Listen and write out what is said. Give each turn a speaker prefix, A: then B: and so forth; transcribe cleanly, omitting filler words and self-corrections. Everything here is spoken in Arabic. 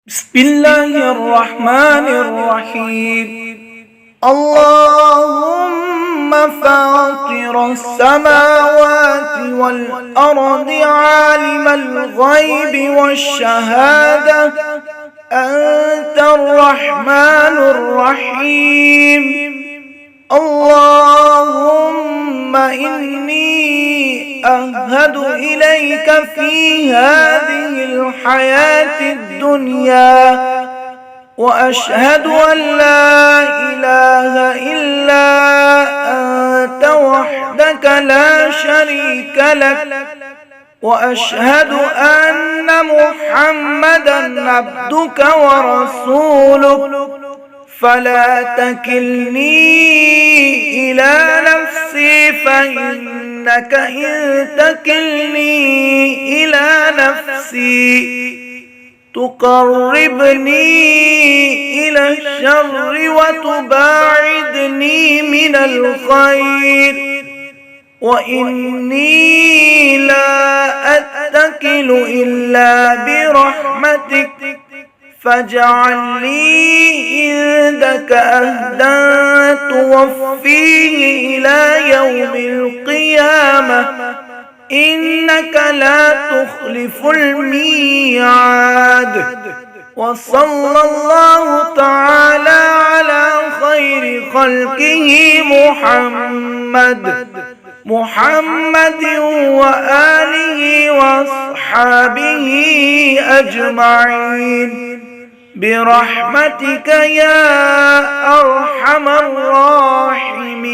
A: بسم الله الرحمن الرحيم. اللهم فاطر السماوات والأرض عالم الغيب والشهادة أنت الرحمن الرحيم. اللهم إني أهد إليك في هذه الحياة الدنيا وأشهد أن لا إله إلا أنت وحدك لا شريك لك، وأشهد أن محمدا عبدك ورسولك، فلا تكلني إلى نفسي فإنك إن تكلني إلى نفسي تقربني إلى الشر وتباعدني من الخير، وإني لا أتكل إلا برحمتك، فاجعل لي عندك أهدا توفيه إلى يوم القيامة، إنك لا تخلف الميعاد. وصلى الله تعالى على خير خلقه محمد وآله وأصحابه أجمعين برحمتك يا أرحم الراحمين.